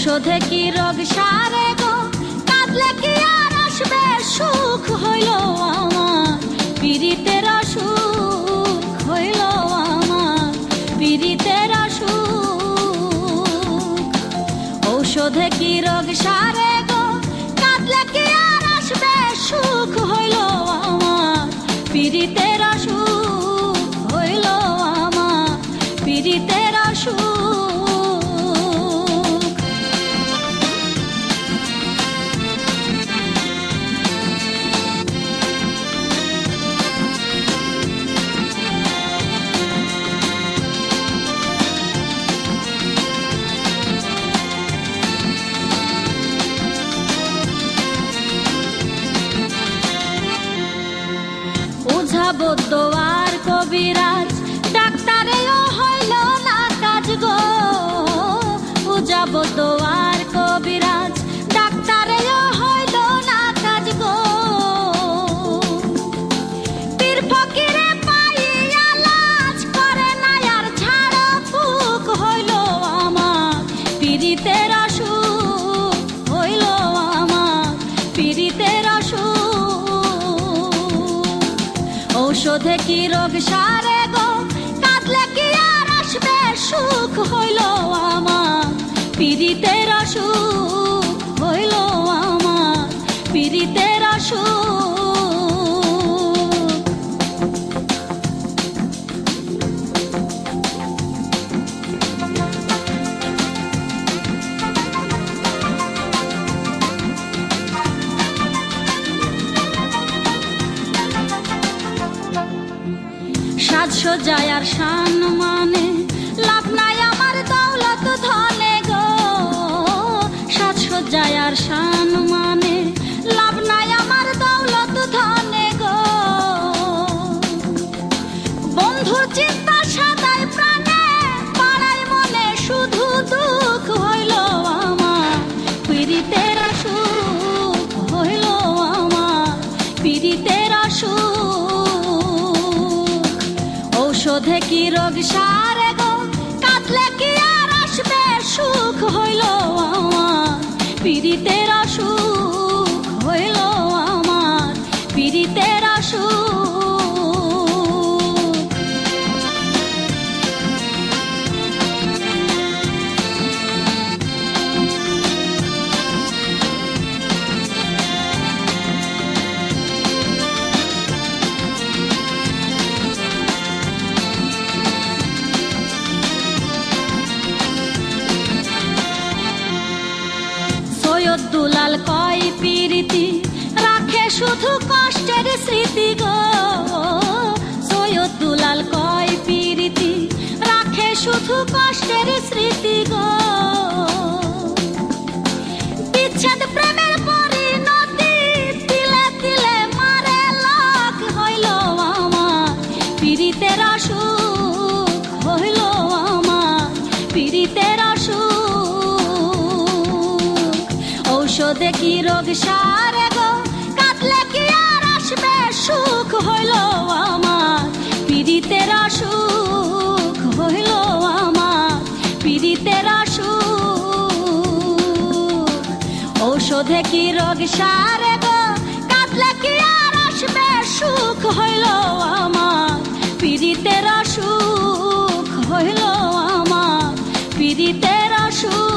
ঔষধে কি রোগ সারে গো, কাঁদলে কি আর আসবে সুখ হইল আমার, পীড়িতের অসুখ হইল আমার, পীড়িতের অসুখ। ঔষধে কি রোগ সারে গো, কাঁদলে কি আর আসবে সুখ হইল আমার, পীড়িতের অসুখ হইল আমার, পীড়িতের অসুখ। বৌদ্ধ আর কবিরাজ ডাক্তারেও হইল না কাজ গো, পূজা বৌদ্ধ আর কবিরাজ ডাক্তারেও হইল না কাজ গো। পীর ফকিরে পাইয়া লাজ করে না আর ঝাড় ফুক হইল আমার, পীড়িতের অসুখ হইল আমার, পীড়িতের অসুখ। ঔষধে কি রোগ সারে গো, কাঁদলে কি আর আসবে সুখ হইল আমার, পীড়িতের অসুখ হইল আমার, পীড়িতের অসুখ। সাজসজ্জায় আর সম্মানে লাভ নাই আমার দৌলত ধনে গো, সাজসজ্জায় আর সম্মানে লাভ নাই আমার দৌলত ধনে গো। বন্ধুর চিন্তা সাদায় প্রাণে পাড়ায় মনে শুধু দুঃখ হইল আমার, পীড়িতের অসুখ হইল আমার, পীড়িতের অসুখ। ঔষধে কি রোগ সারে গো, কাঁদলে কি আর আসবে সুখ হইল আমার, পীড়িতের অসুখ হইল আমার, পীড়িতের অসুখ। দুলাল কয় পীড়িতি রাখে শুধু কষ্টের স্মৃতি গো, সৈয়দ দুলাল কয় পীড়িতি রাখে শুধু কষ্টের স্মৃতি গো। বিচ্ছেদ প্রেমের পরিণতি তিলে তিলে মারে লাখ হইল আমার, পীড়িতের অসুখ হইল আমার, পীড়িতের অসুখ। ঔষধে কি রোগ সারে গো, কাঁদলে কি আর আসবে সুখ হইল আমার, পীড়িতের অসুখ হইল আমার, পীড়িতের অসুখ। ঔষধে কি রোগ সারে গো, কাঁদলে কি আর আসবে সুখ হইল আমার, পীড়িতের অসুখ হইল আমার, পীড়িতের অসুখ।